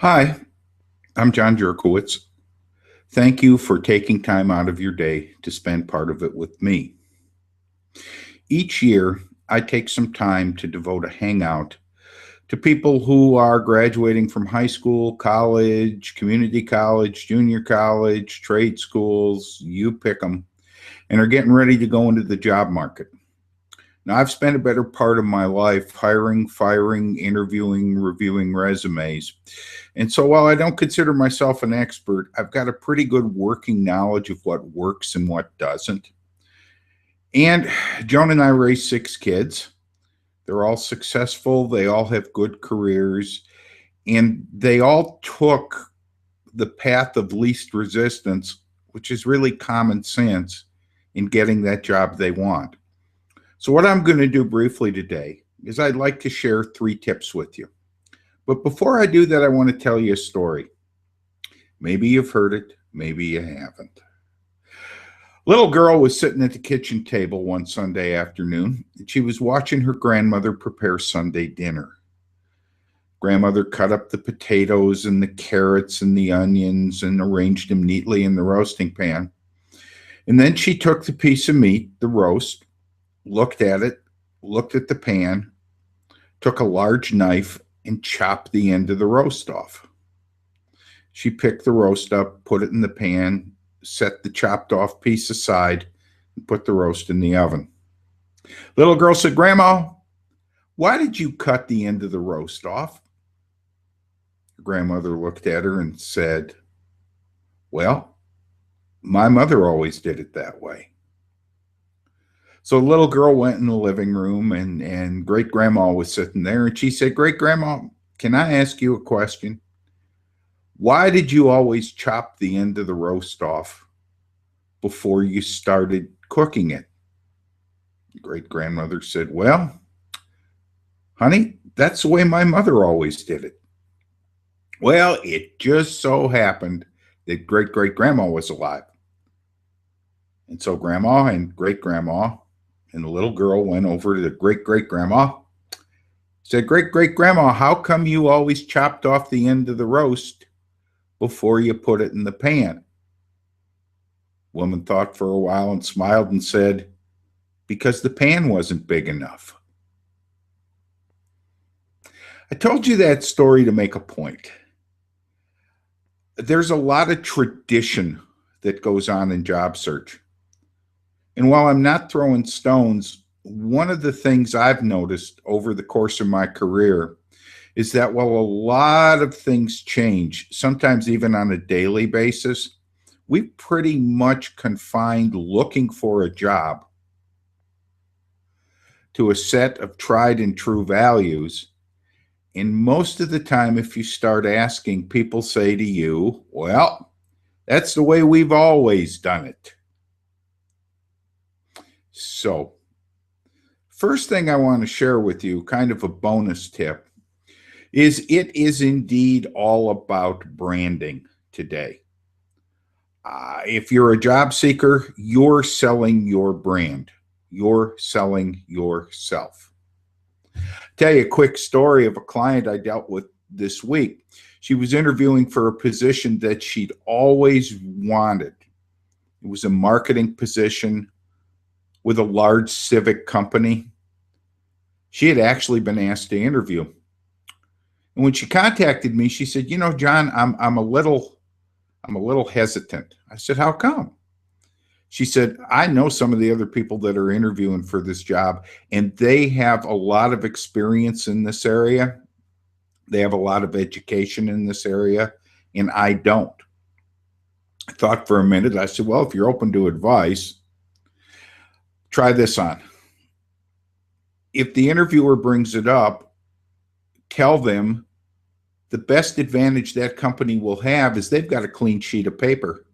Hi, I'm John Jerkowitz. Thank you for taking time out of your day to spend part of it with me. Each year, I take some time to devote a hangout to people who are graduating from high school, college, community college, junior college, trade schools, you pick them, and are getting ready to go into the job market. Now, I've spent a better part of my life hiring, firing, interviewing, reviewing resumes. And so while I don't consider myself an expert, I've got a pretty good working knowledge of what works and what doesn't. And Joan and I raised 6 kids. They're all successful, they all have good careers, and they all took the path of least resistance, which is really common sense in getting that job they want. So, what I'm going to do briefly today is I'd like to share 3 tips with you. But before I do that, I want to tell you a story. Maybe you've heard it, maybe you haven't. Little girl was sitting at the kitchen table one Sunday afternoon, and she was watching her grandmother prepare Sunday dinner. Grandmother cut up the potatoes and the carrots and the onions and arranged them neatly in the roasting pan. And then she took the piece of meat, the roast, looked at it, looked at the pan, took a large knife, and chopped the end of the roast off. She picked the roast up, put it in the pan, set the chopped off piece aside, and put the roast in the oven. Little girl said, "Grandma, why did you cut the end of the roast off?" Her grandmother looked at her and said, "Well, my mother always did it that way." So the little girl went in the living room, and great grandma was sitting there, and she said, "Great grandma, can I ask you a question? Why did you always chop the end of the roast off before you started cooking it?" Great grandmother said, "Well, honey, that's the way my mother always did it." Well, it just so happened that great great grandma was alive. And so grandma and great grandma and the little girl went over to the great great grandma, said, "Great great grandma, how come you always chopped off the end of the roast before you put it in the pan?" Woman thought for a while and smiled and said, "Because the pan wasn't big enough." I told you that story to make a point. There's a lot of tradition that goes on in job search. And while I'm not throwing stones, one of the things I've noticed over the course of my career is that while a lot of things change, sometimes even on a daily basis, we've pretty much confined looking for a job to a set of tried and true values. And most of the time, if you start asking, people say to you, "Well, that's the way we've always done it." So, first thing I want to share with you, kind of a bonus tip, is it is indeed all about branding today. If you're a job seeker, you're selling your brand, you're selling yourself. Tell you a quick story of a client I dealt with this week. She was interviewing for a position that she'd always wanted. It was a marketing position with a large civic company. She had actually been asked to interview. And when she contacted me, she said, "John, I'm a little hesitant." I said, "How come?" She said, "I know some of the other people that are interviewing for this job, and they have a lot of experience in this area. They have a lot of education in this area, and I don't." I thought for a minute. I said, "Well, if you're open to advice, try this on. If the interviewer brings it up, tell them the best advantage that company will have is they've got a clean sheet of paper.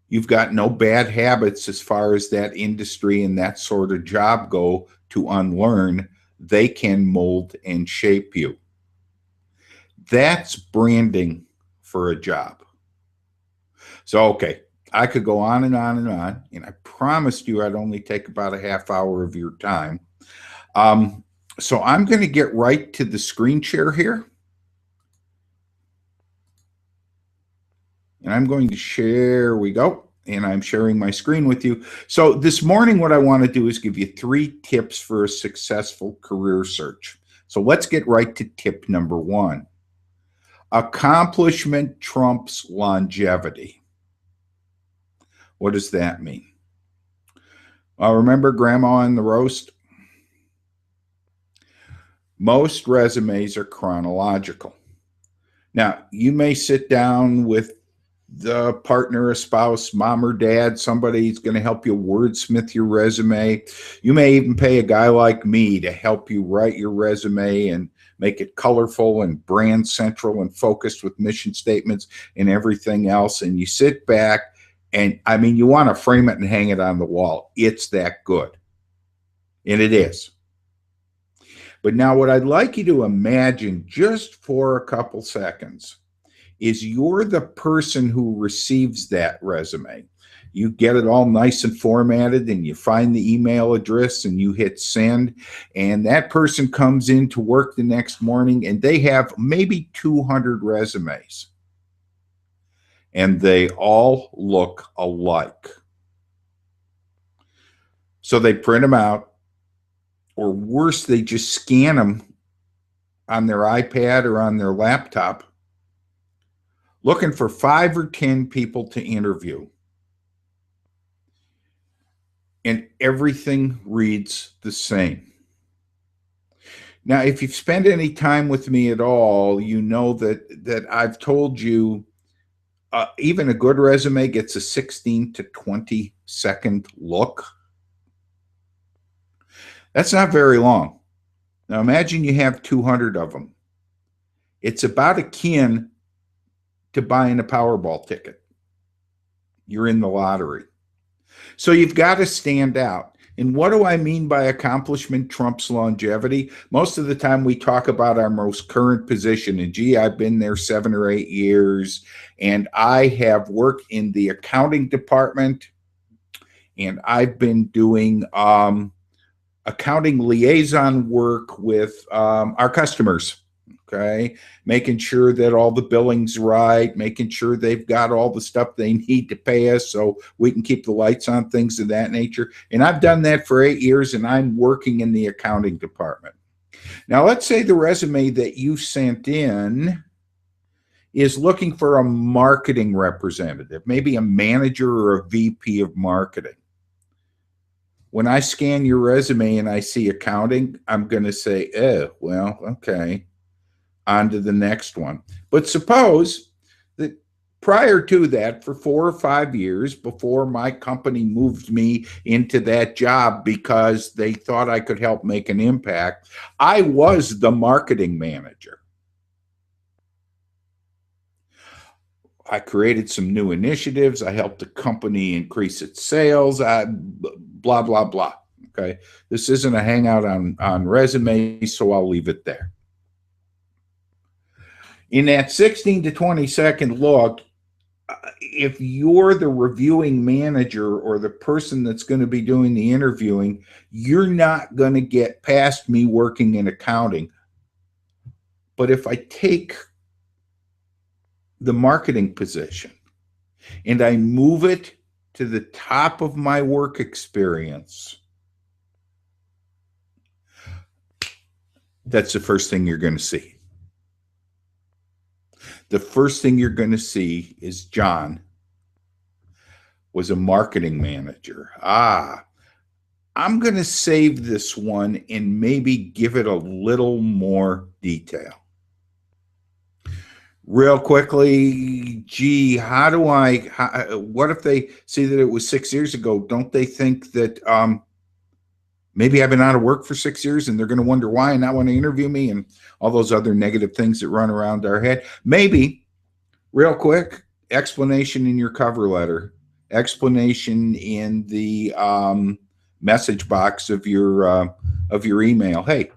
You've got no bad habits as far as that industry and that sort of job go to unlearn. They can mold and shape you." That's branding for a job. So, okay, I could go on and on and on, and I promised you I'd only take about a half hour of your time. So I'm going to get right to the screen share here. And I'm going to share, we go, and I'm sharing my screen with you. So this morning, what I want to do is give you 3 tips for a successful career search. So let's get right to tip number 1. Accomplishment trumps longevity. What does that mean? Remember Grandma and the roast? Most resumes are chronological. Now, you may sit down with the partner, a spouse, mom or dad, somebody who's going to help you wordsmith your resume. You may even pay a guy like me to help you write your resume and make it colorful and brand central and focused with mission statements and everything else. And you sit back and, I mean, you want to frame it and hang it on the wall. It's that good. And it is. But now what I'd like you to imagine just for a couple seconds is you're the person who receives that resume. You get it all nice and formatted and you find the email address and you hit send, and that person comes in to work the next morning and they have maybe 200 resumes and they all look alike. So they print them out, or worse, they just scan them on their iPad or on their laptop, looking for 5 or 10 people to interview. And everything reads the same. Now, if you've spent any time with me at all, you know that I've told you even a good resume gets a 16 to 20 second look. That's not very long. Now, imagine you have 200 of them. It's about akin to buying a Powerball ticket. You're in the lottery. So you've got to stand out. And what do I mean by accomplishment trumps longevity? Most of the time we talk about our most current position. And gee, I've been there 7 or 8 years. And I have worked in the accounting department. And I've been doing accounting liaison work with our customers. Okay, making sure that all the billing's right, making sure they've got all the stuff they need to pay us so we can keep the lights on, things of that nature. And I've done that for 8 years, and I'm working in the accounting department. Now, let's say the resume that you sent in is looking for a marketing representative, maybe a manager or a VP of marketing. When I scan your resume and I see accounting, I'm going to say, oh, well, okay. On to the next one. But suppose that prior to that, for 4 or 5 years before my company moved me into that job because they thought I could help make an impact, I was the marketing manager. I created some new initiatives. I helped the company increase its sales, blah, blah, blah. Okay. This isn't a hangout on resumes, so I'll leave it there. In that 16 to 20 second look, if you're the reviewing manager or the person that's going to be doing the interviewing, you're not going to get past me working in accounting. But if I take the marketing position and I move it to the top of my work experience, that's the first thing you're going to see. The first thing you're going to see is John was a marketing manager. I'm going to save this one and maybe give it a little more detail. Real quickly, gee, what if they see that it was 6 years ago? Don't they think that maybe I've been out of work for 6 years and they're going to wonder why and not want to interview me and all those other negative things that run around our head? Maybe, real quick, explanation in your cover letter, explanation in the message box of your email. Hey,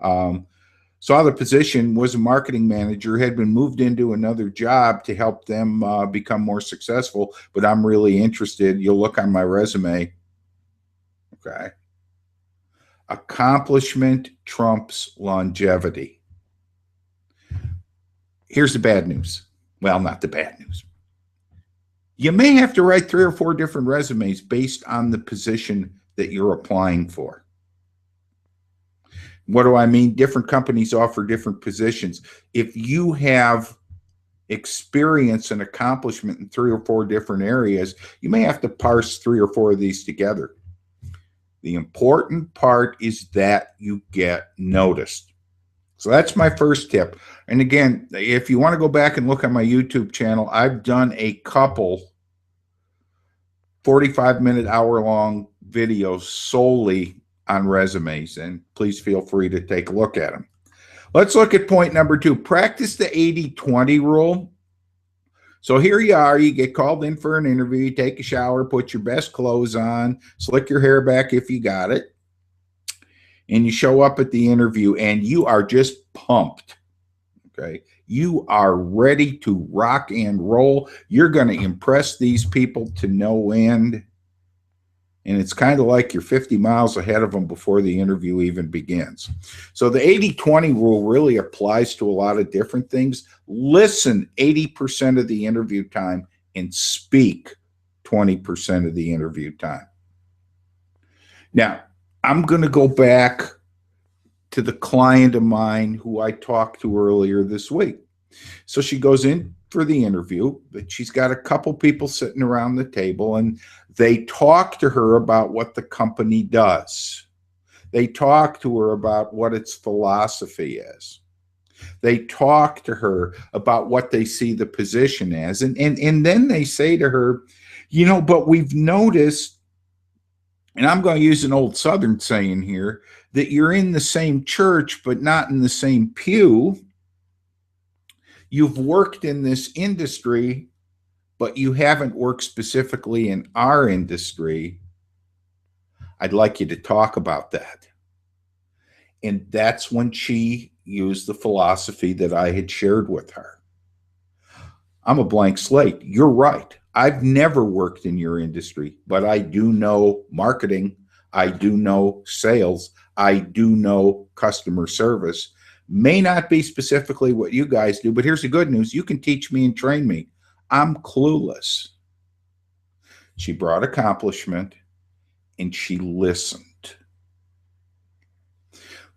saw the position, was a marketing manager, had been moved into another job to help them become more successful, but I'm really interested. You'll look on my resume. Okay. Accomplishment trumps longevity. Here's the bad news. Well, not the bad news. You may have to write 3 or 4 different resumes based on the position that you're applying for. What do I mean? Different companies offer different positions. If you have experience and accomplishment in 3 or 4 different areas, you may have to parse 3 or 4 of these together. The important part is that you get noticed. So that's my first tip. And again, if you want to go back and look on my YouTube channel, I've done a couple 45-minute, hour-long videos solely on resumes, and please feel free to take a look at them. Let's look at point number 2. Practice the 80-20 rule. So here you are, you get called in for an interview, you take a shower, put your best clothes on, slick your hair back if you got it, and you show up at the interview and you are just pumped. Okay. You are ready to rock and roll. You're going to impress these people to no end. And it's kind of like you're 50 miles ahead of them before the interview even begins. So the 80-20 rule really applies to a lot of different things. Listen 80% of the interview time and speak 20% of the interview time. Now, I'm going to go back to the client of mine who I talked to earlier this week. So she goes in for the interview, but she's got a couple people sitting around the table, and they talk to her about what the company does. They talk to her about what its philosophy is. They talk to her about what they see the position as. And then they say to her, but we've noticed, and I'm going to use an old Southern saying here, that you're in the same church, but not in the same pew. You've worked in this industry, but you haven't worked specifically in our industry. I'd like you to talk about that. And that's when she used the philosophy that I had shared with her. I'm a blank slate. You're right. I've never worked in your industry, but I do know marketing. I do know sales. I do know customer service. May not be specifically what you guys do, but here's the good news. You can teach me and train me. I'm clueless. She brought accomplishment and she listened.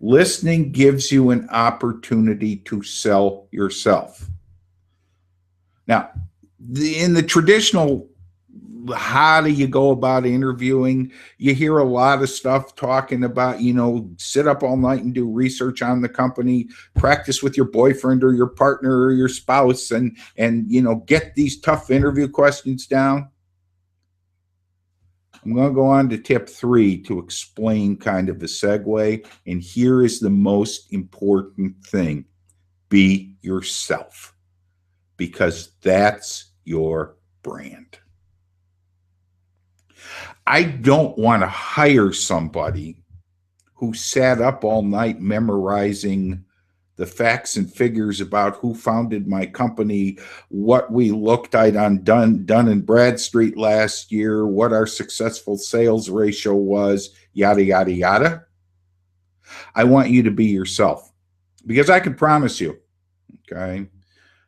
Listening gives you an opportunity to sell yourself. Now, in the traditional, how do you go about interviewing? You hear a lot of stuff talking about, sit up all night and do research on the company, practice with your boyfriend or your partner or your spouse, and get these tough interview questions down. I'm going to go on to tip 3 to explain kind of a segue. And here is the most important thing. Be yourself, because that's your brand. I don't want to hire somebody who sat up all night memorizing the facts and figures about who founded my company, what we looked at on Dun and Bradstreet last year, what our successful sales ratio was, yada, yada, yada. I want you to be yourself, because I can promise you, okay,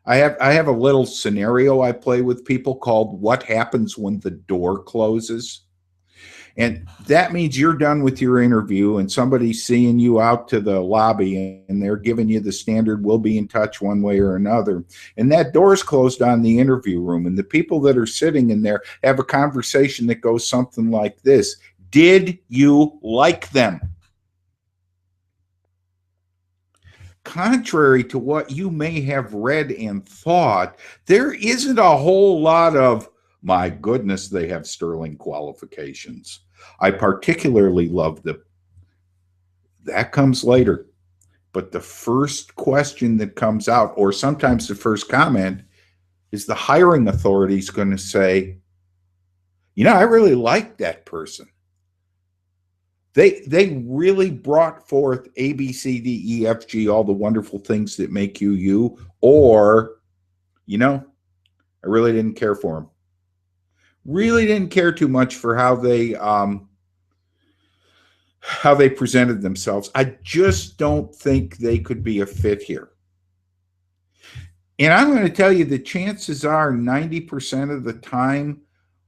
I have a little scenario I play with people called what happens when the door closes. And that means you're done with your interview and somebody's seeing you out to the lobby and they're giving you the standard, we'll be in touch one way or another. And that door's closed on the interview room. And the people that are sitting in there have a conversation that goes something like this. Did you like them? Contrary to what you may have read and thought, there isn't a whole lot of, my goodness, they have sterling qualifications. I particularly love that comes later. But the first question that comes out, or sometimes the first comment, is the hiring authority is going to say, I really like that person. They really brought forth A, B, C, D, E, F, G, all the wonderful things that make you you, or, I really didn't care for them. Really didn't care too much for how they presented themselves. I just don't think they could be a fit here. And I'm going to tell you the chances are 90% of the time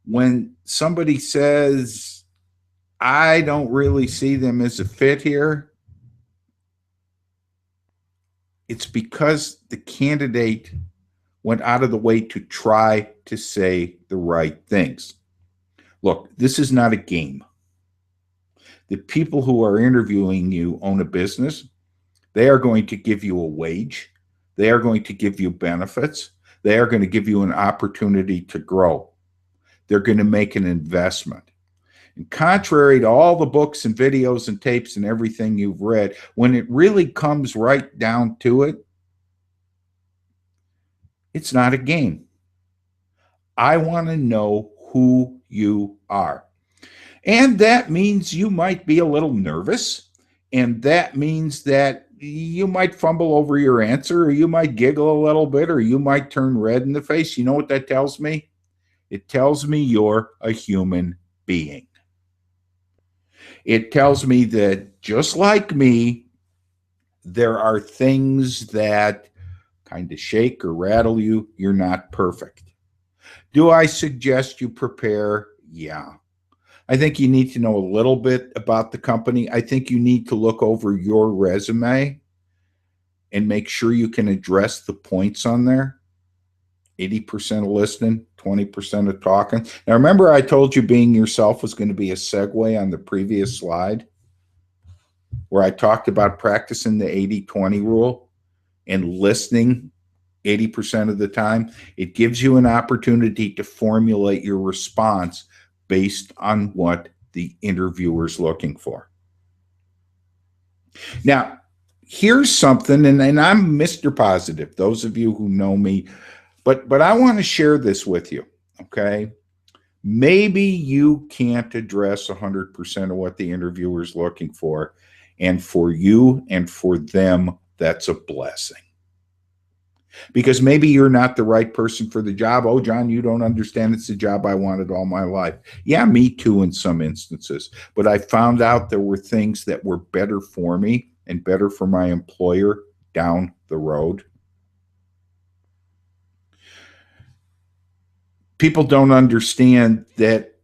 when somebody says, I don't really see them as a fit here, it's because the candidate went out of the way to try to say the right things. Look, this is not a game. The people who are interviewing you own a business. They are going to give you a wage. They are going to give you benefits. They are going to give you an opportunity to grow. They're going to make an investment. And contrary to all the books and videos and tapes and everything you've read, when it really comes right down to it, it's not a game. I want to know who you are. And that means you might be a little nervous. And that means that you might fumble over your answer, or you might giggle a little bit, or you might turn red in the face. You know what that tells me? It tells me you're a human being. It tells me that just like me, there are things that kind of shake or rattle you. You're not perfect. Do I suggest you prepare? Yeah. I think you need to know a little bit about the company. I think you need to look over your resume and make sure you can address the points on there. 80% of listening, 20% of talking. Now, remember I told you being yourself was going to be a segue on the previous slide where I talked about practicing the 80-20 rule and listening 80% of the time. It gives you an opportunity to formulate your response based on what the interviewer's looking for. Now, here's something, and I'm Mr. Positive, those of you who know me, but I want to share this with you, okay? Maybe you can't address 100% of what the interviewer's looking for, and for you and for them, that's a blessing. Because maybe you're not the right person for the job. Oh, John, you don't understand. It's the job I wanted all my life. Yeah, me too in some instances. But I found out there were things that were better for me and better for my employer down the road. People don't understand that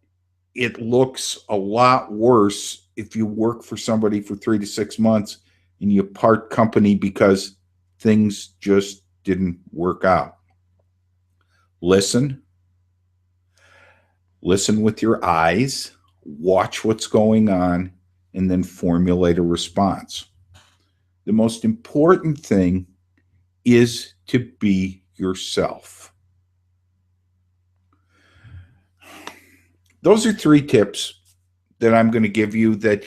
it looks a lot worse if you work for somebody for 3 to 6 months and you part company because things just didn't work out. Listen with your eyes, watch what's going on, and then formulate a response. The most important thing is to be yourself. Those are 3 tips that I'm going to give you that,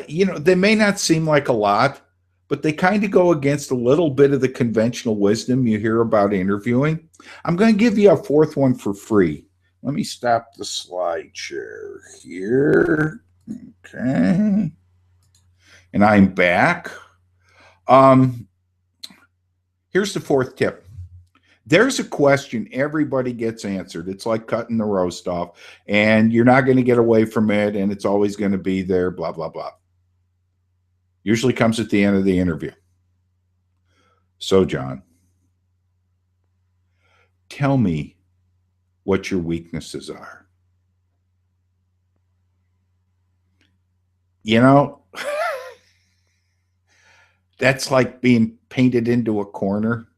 they may not seem like a lot, but they kind of go against a little bit of the conventional wisdom you hear about interviewing. I'm going to give you a 4th one for free. Let me stop the slide share here. Okay. And I'm back. Here's the 4th tip. There's a question everybody gets answered. It's like cutting the roast off, and you're not going to get away from it, and it's always going to be there, blah, blah, blah. Usually comes at the end of the interview. So, John, tell me what your weaknesses are. That's like being painted into a corner.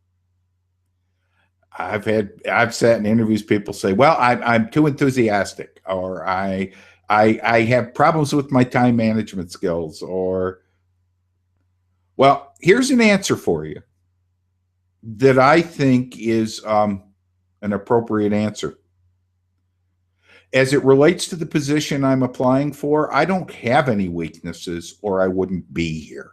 I've sat in interviews, people say, well, I'm too enthusiastic, or I have problems with my time management skills, or, well, here's an answer for you that I think is an appropriate answer. As it relates to the position I'm applying for, I don't have any weaknesses or I wouldn't be here.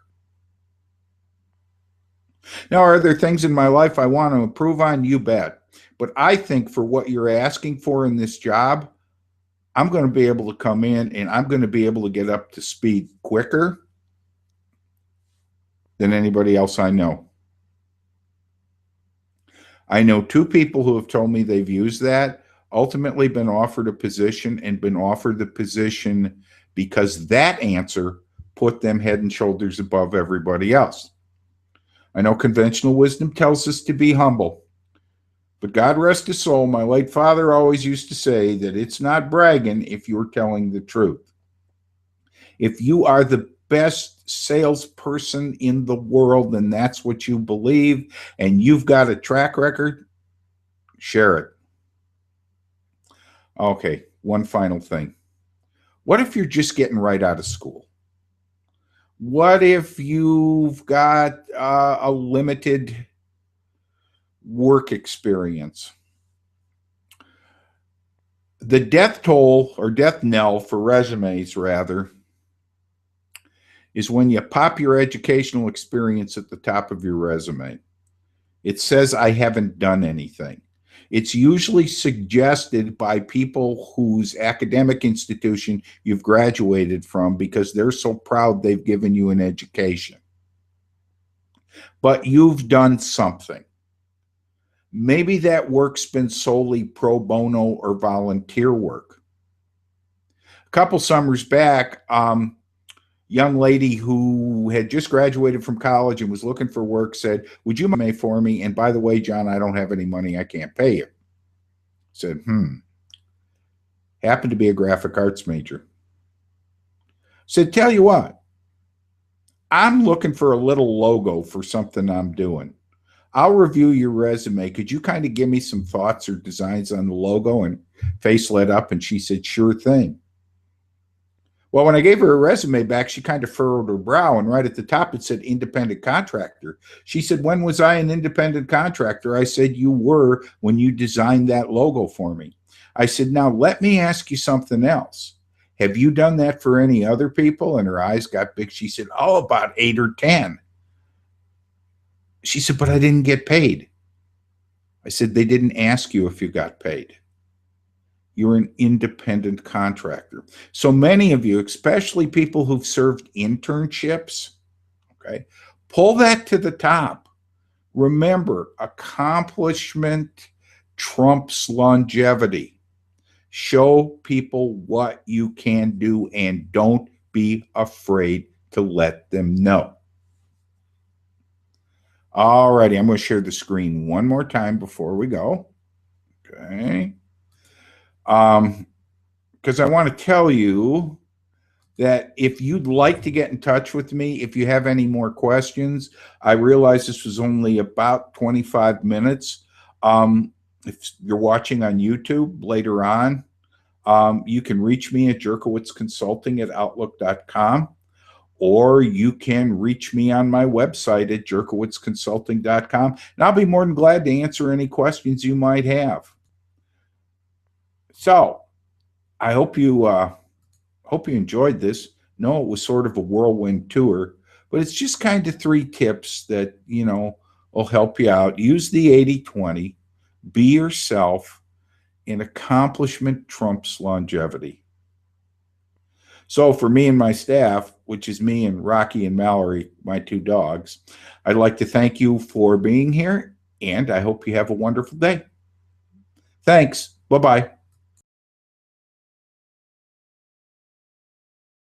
Now, are there things in my life I want to improve on? You bet. But I think for what you're asking for in this job, I'm going to be able to come in and I'm going to be able to get up to speed quicker than anybody else I know. I know 2 people who have told me they've used that, ultimately been offered a position, and been offered the position because that answer put them head and shoulders above everybody else. I know conventional wisdom tells us to be humble. But God rest his soul, my late father always used to say that it's not bragging if you're telling the truth. If you are the best salesperson in the world and that's what you believe and you've got a track record, share it. Okay, one final thing. What if you're just getting right out of school? What if you've got a limited work experience? The death toll or death knell for resumes, rather, is when you pop your educational experience at the top of your resume. It says, I haven't done anything. It's usually suggested by people whose academic institution you've graduated from because they're so proud they've given you an education. But you've done something. Maybe that work's been solely pro bono or volunteer work. A couple summers back, young lady who had just graduated from college and was looking for work said, would you make for me? And by the way, John, I don't have any money. I can't pay you. Said, happened to be a graphic arts major. Said, tell you what, I'm looking for a little logo for something I'm doing. I'll review your resume. Could you kind of give me some thoughts or designs on the logo? And face lit up and she said, sure thing. Well, when I gave her a resume back, she kind of furrowed her brow, and right at the top it said independent contractor. She said, when was I an independent contractor? I said, you were when you designed that logo for me. I said, now let me ask you something else. Have you done that for any other people? And her eyes got big. She said, oh, about 8 or 10. She said, but I didn't get paid. I said, they didn't ask you if you got paid. You're an independent contractor. So many of you, especially people who've served internships, okay, pull that to the top. Remember, accomplishment trumps longevity. Show people what you can do and don't be afraid to let them know. All righty, I'm going to share the screen one more time before we go. Okay. Because I want to tell you that if you'd like to get in touch with me, if you have any more questions, I realize this was only about 25 minutes. If you're watching on YouTube later on, you can reach me at jerkowitzconsulting@outlook.com, or you can reach me on my website at jerkowitzconsulting.com, and I'll be more than glad to answer any questions you might have. So I hope you enjoyed this. No, it was sort of a whirlwind tour, but it's just kind of 3 tips that, will help you out. Use the 80-20, be yourself, and accomplishment trumps longevity. So for me and my staff, which is me and Rocky and Mallory, my 2 dogs, I'd like to thank you for being here, and I hope you have a wonderful day. Thanks. Bye-bye.